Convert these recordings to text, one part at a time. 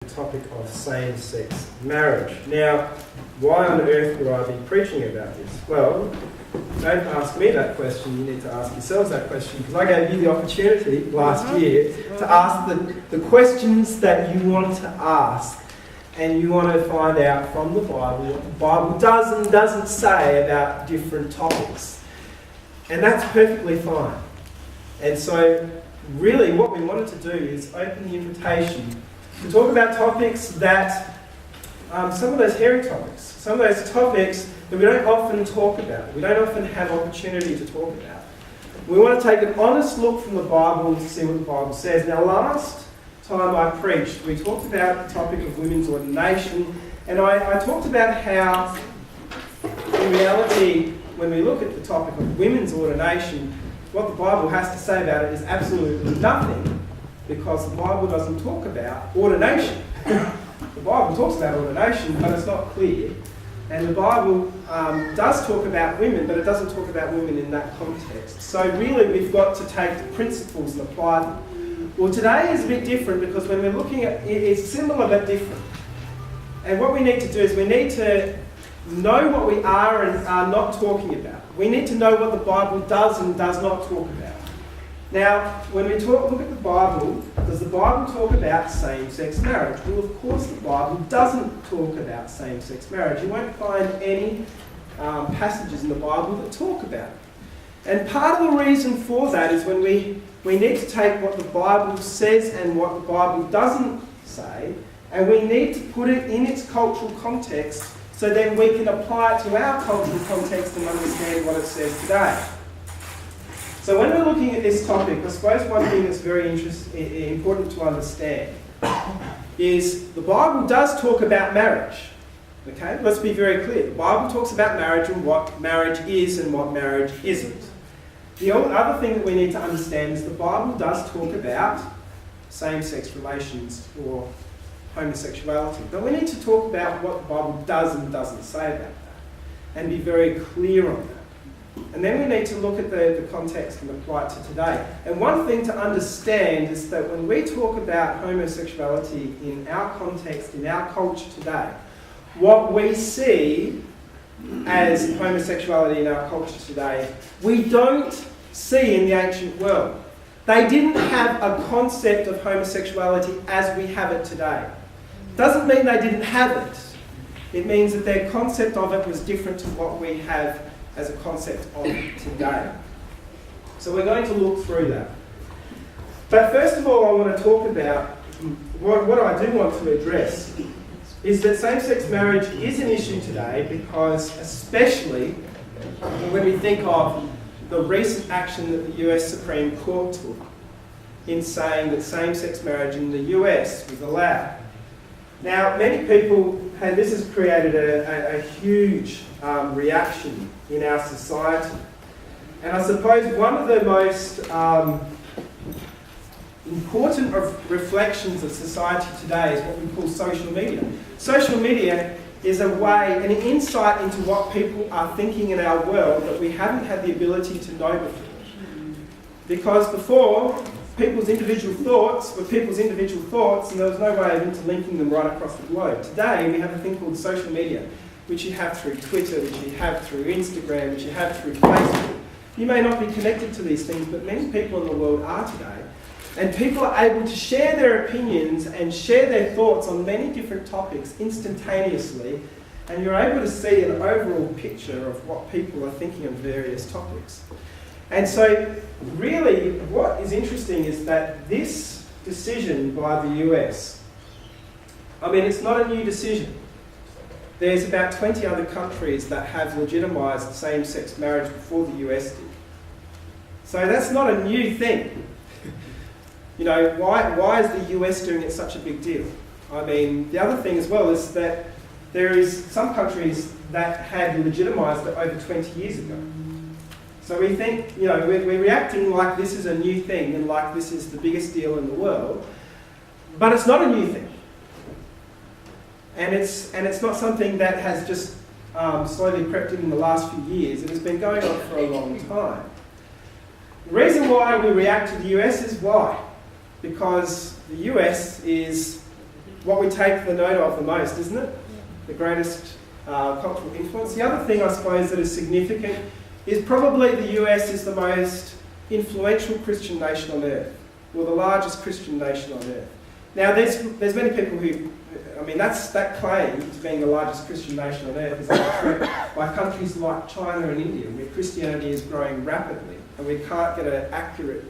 Topic of same-sex marriage. Now, why on earth would I be preaching about this? Well, don't ask me that question, you need to ask yourselves that question, because I gave you the opportunity last year to ask the questions that you want to ask, and you want to find out from the Bible what the Bible does and doesn't say about different topics. And that's perfectly fine. And so, really, what we wanted to do is open the invitation to talk about topics that, some of those hairy topics, some of those topics that we don't often talk about, we don't often have opportunity to talk about. We want to take an honest look from the Bible to see what the Bible says. Now, last time I preached, we talked about the topic of women's ordination, and I talked about how, in reality, when we look at the topic of women's ordination, what the Bible has to say about it is absolutely nothing, because the Bible doesn't talk about ordination. The Bible talks about ordination, but it's not clear. And the Bible does talk about women, but it doesn't talk about women in that context. So really, we've got to take the principles and apply them. Well, today is a bit different, because when we're looking at it, it's similar but different. And what we need to do is we need to know what we are and are not talking about. We need to know what the Bible does and does not talk about. Now, when we look at the Bible, does the Bible talk about same-sex marriage? Well, of course the Bible doesn't talk about same-sex marriage. You won't find any passages in the Bible that talk about it. And part of the reason for that is when we need to take what the Bible says and what the Bible doesn't say, and we need to put it in its cultural context, so then we can apply it to our cultural context and understand what it says today. So when we're looking at this topic, I suppose one thing that's very important to understand is the Bible does talk about marriage. Okay, let's be very clear. The Bible talks about marriage and what marriage is and what marriage isn't. The other thing that we need to understand is the Bible does talk about same-sex relations or homosexuality. But we need to talk about what the Bible does and doesn't say about that, and be very clear on that. And then we need to look at the context and apply it to today. And one thing to understand is that when we talk about homosexuality in our context, in our culture today, what we see as homosexuality in our culture today, we don't see in the ancient world. They didn't have a concept of homosexuality as we have it today. Doesn't mean they didn't have it. It means that their concept of it was different to what we have as a concept of today. So we're going to look through that. But first of all, I want to talk about what I do want to address is that same-sex marriage is an issue today, because especially when we think of the recent action that the US Supreme Court took in saying that same-sex marriage in the US was allowed. Now, many people, and this has created a huge reaction in our society. And I suppose one of the most important reflections of society today is what we call social media. Social media is a way, an insight into what people are thinking in our world that we haven't had the ability to know before. Because before, people's individual thoughts were people's individual thoughts, and there was no way of interlinking them right across the globe. Today, we have a thing called social media, which you have through Twitter, which you have through Instagram, which you have through Facebook. You may not be connected to these things, but many people in the world are today. And people are able to share their opinions and share their thoughts on many different topics instantaneously, and you're able to see an overall picture of what people are thinking on various topics. And so, really, what is interesting is that this decision by the US, I mean, it's not a new decision. There's about 20 other countries that have legitimised same-sex marriage before the US did. So that's not a new thing. You know, why is the US doing it such a big deal? I mean, the other thing as well is that there is some countries that had legitimised it over 20 years ago. So we think, you know, we're reacting like this is a new thing and like this is the biggest deal in the world, but it's not a new thing. And it's not something that has just slowly crept in the last few years. It has been going on for a long time. The reason why we react to the US is why? Because the US is what we take the note of the most, isn't it? The greatest cultural influence. The other thing, I suppose, that is significant is probably the US is the most influential Christian nation on earth, or the largest Christian nation on earth. Now, there's many people who, I mean, that claim to being the largest Christian nation on earth is undercut by countries like China and India, where Christianity is growing rapidly, and we can't get an accurate,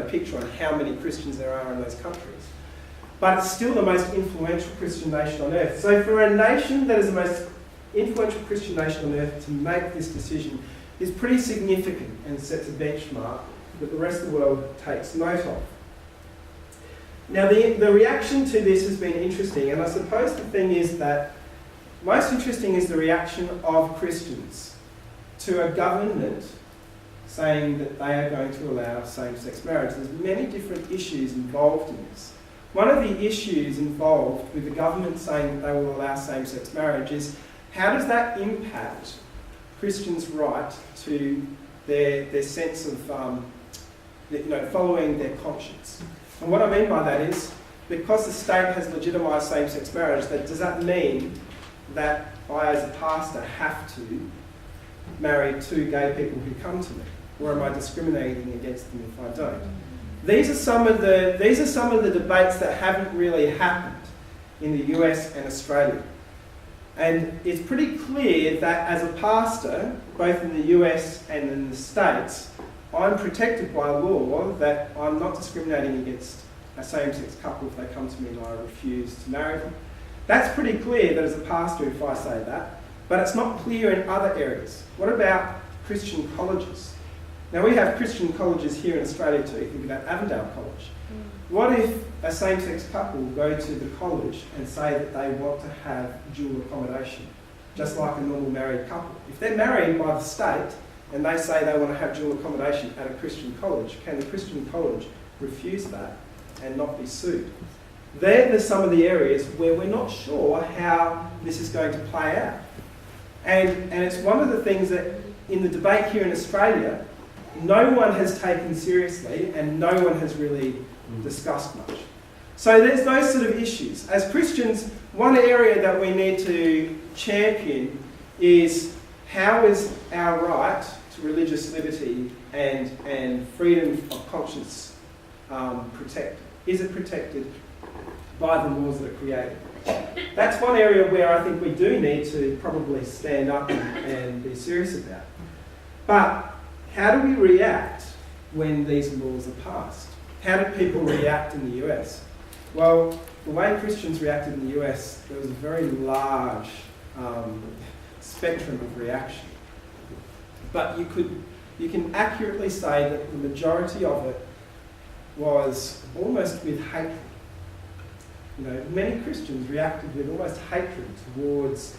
picture on how many Christians there are in those countries. But it's still the most influential Christian nation on earth. So for a nation that is the most influential Christian nation on earth to make this decision is pretty significant and sets a benchmark that the rest of the world takes note of. Now, the reaction to this has been interesting, and I suppose the thing is that most interesting is the reaction of Christians to a government saying that they are going to allow same-sex marriage. There's many different issues involved in this. One of the issues involved with the government saying that they will allow same-sex marriage is how does that impact Christians' right to their sense of following their conscience. And what I mean by that is, because the state has legitimised same-sex marriage, does that mean that I as a pastor have to marry 2 gay people who come to me? Or am I discriminating against them if I don't? These are some of the debates that haven't really happened in the US and Australia. And it's pretty clear that as a pastor, both in the US and in the States, I'm protected by law that I'm not discriminating against a same-sex couple if they come to me and I refuse to marry them. That's pretty clear that as a pastor if I say that, but it's not clear in other areas. What about Christian colleges? Now we have Christian colleges here in Australia too. Think about Avondale College. What if a same-sex couple go to the college and say that they want to have dual accommodation, just like a normal married couple? If they're married by the state and they say they want to have dual accommodation at a Christian college, can the Christian college refuse that and not be sued? They're some of the areas where we're not sure how this is going to play out. And it's one of the things that in the debate here in Australia, no one has taken seriously and no one has really discussed much. So there's those sort of issues. As Christians, one area that we need to champion is how is our right to religious liberty and freedom of conscience protected? Is it protected by the laws that are created? That's one area where I think we do need to probably stand up and be serious about. But how do we react when these laws are passed? How did people react in the US? Well, the way Christians reacted in the US, there was a very large spectrum of reaction. But you can accurately say that the majority of it was almost with hatred. Many Christians reacted with almost hatred towards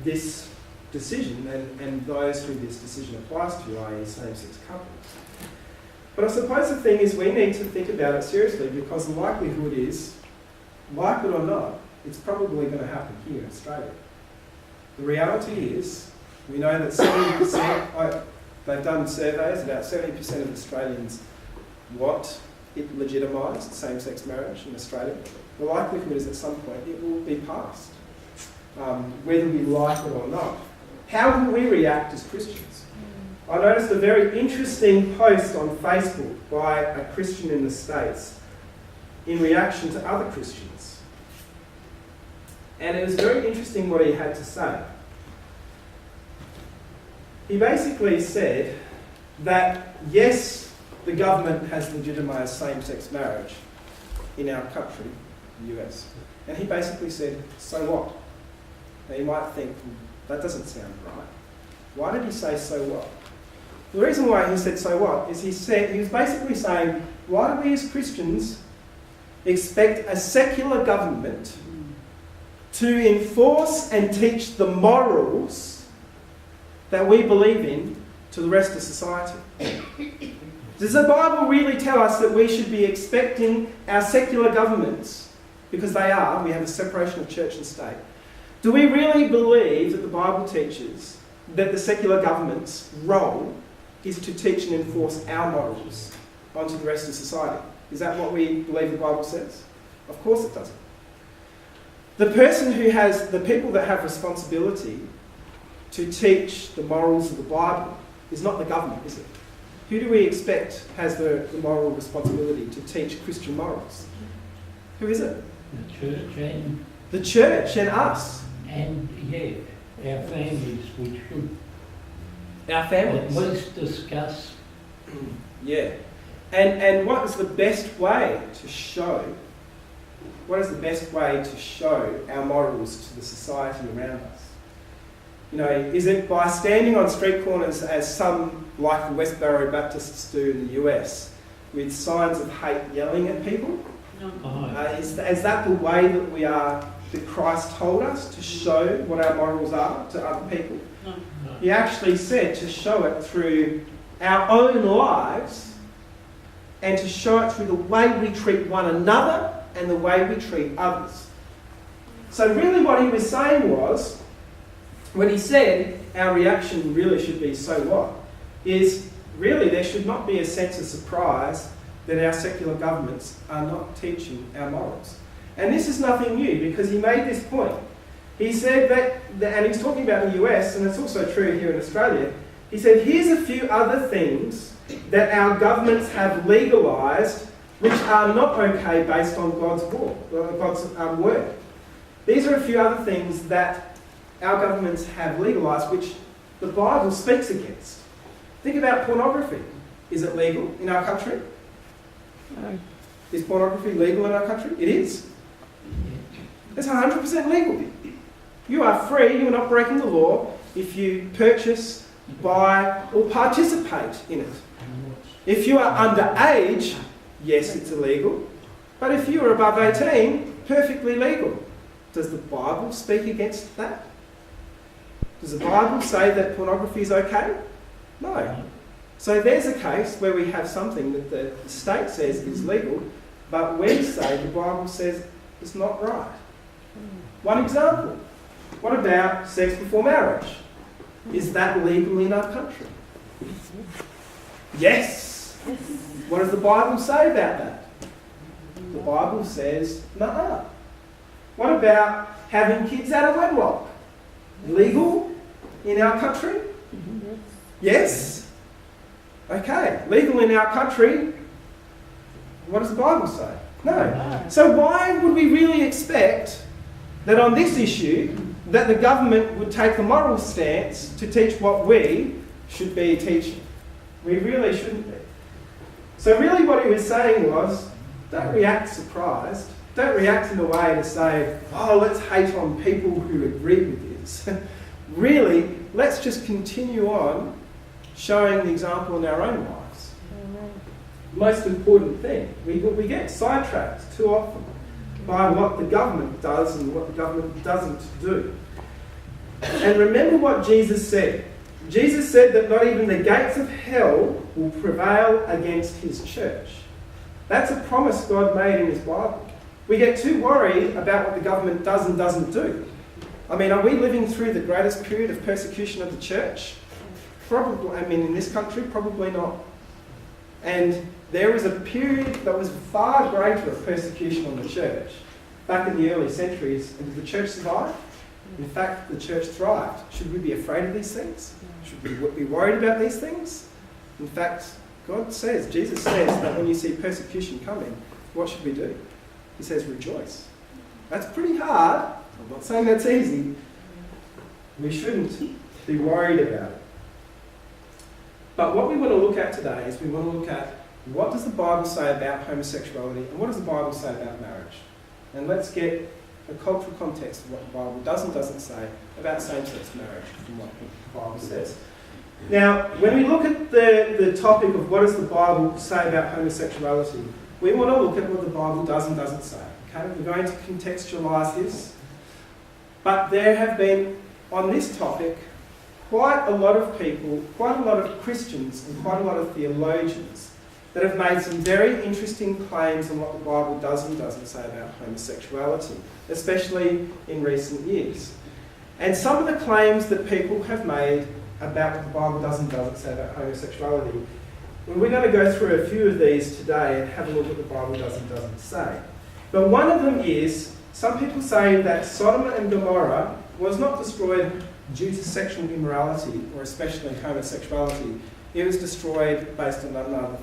this decision and those who this decision applies to, i.e. same-sex couples. But I suppose the thing is we need to think about it seriously because the likelihood is, like it or not, it's probably going to happen here in Australia. The reality is, we know that 70%, they've done surveys, about 70% of Australians want it legitimised, same-sex marriage in Australia. The likelihood is at some point it will be passed, whether we like it or not. How will we react as Christians? I noticed a very interesting post on Facebook by a Christian in the States in reaction to other Christians. And it was very interesting what he had to say. He basically said that, yes, the government has legitimised same-sex marriage in our country, the US. And he basically said, so what? Now you might think, that doesn't sound right. Why did he say so what? The reason why he said so what is he was basically saying, why do we as Christians expect a secular government to enforce and teach the morals that we believe in to the rest of society? Does the Bible really tell us that we should be expecting our secular governments, because they are, we have a separation of church and state, do we really believe that the Bible teaches that the secular government's role is to teach and enforce our morals onto the rest of society? Is that what we believe the Bible says? Of course it doesn't. The person who has, the people that have responsibility to teach the morals of the Bible is not the government, is it? Who do we expect has the moral responsibility to teach Christian morals? Who is it? The church and... The church and us. And, our families, we should Our families. at least discuss. Yeah. And what is the best way to show? What is the best way to show our morals to the society around us? You know, is it by standing on street corners as some, like the Westboro Baptists do in the US, with signs of hate yelling at people? No. Is that the way that we are, that Christ told us to show what our morals are to other people? No. He actually said to show it through our own lives and to show it through the way we treat one another and the way we treat others. So really what he was saying was, when he said our reaction really should be so what, is really there should not be a sense of surprise that our secular governments are not teaching our morals. And this is nothing new, because he made this point. He said that, and he's talking about the US, and it's also true here in Australia, he said, here's a few other things that our governments have legalised which are not okay based on God's word. These are a few other things that our governments have legalised which the Bible speaks against. Think about pornography. Is it legal in our country? No. Is pornography legal in our country? It is. It's 100% legal. You are free, you are not breaking the law if you purchase, buy or participate in it. If you are underage, yes, it's illegal. But if you are above 18, perfectly legal. Does the Bible speak against that? Does the Bible say that pornography is okay? No. So there's a case where we have something that the state says is legal, but we say the Bible says it's not right. One example. What about sex before marriage? Is that legal in our country? Yes. What does the Bible say about that? The Bible says, nah. What about having kids out of wedlock? Legal in our country? Yes. Okay, legal in our country. What does the Bible say? No. So why would we really expect that on this issue that the government would take a moral stance to teach what we should be teaching? We really shouldn't be. So really what he was saying was, don't react surprised. Don't react in a way to say, oh, let's hate on people who agree with this. Really, let's just continue on showing the example in our own lives. Most important thing. We get sidetracked too often by what the government does and what the government doesn't do. And remember what Jesus said. Jesus said that not even the gates of hell will prevail against his church. That's a promise God made in his Bible. We get too worried about what the government does and doesn't do. I mean, are we living through the greatest period of persecution of the church? Probably, in this country, probably not. And there was a period that was far greater of persecution on the church back in the early centuries. And did the church survive? In fact, the church thrived. Should we be afraid of these things? Should we be worried about these things? In fact, God says, Jesus says that when you see persecution coming, what should we do? He says, rejoice. That's pretty hard. I'm not saying that's easy. We shouldn't be worried about it. But what we want to look at today is we want to look at what does the Bible say about homosexuality and what does the Bible say about marriage? And let's get a cultural context of what the Bible does and doesn't say about same-sex marriage from what the Bible says. Now, when we look at the topic of what does the Bible say about homosexuality, we want to look at what the Bible does and doesn't say. Okay? We're going to contextualise this. But there have been, on this topic, quite a lot of people, quite a lot of Christians and quite a lot of theologians that have made some very interesting claims on what the Bible does and doesn't say about homosexuality, especially in recent years. And some of the claims that people have made about what the Bible does and doesn't say about homosexuality, we're going to go through a few of these today and have a look at what the Bible does and doesn't say. But one of them is Some people say that Sodom and Gomorrah was not destroyed due to sexual immorality, or especially homosexuality. It was destroyed based on another thing.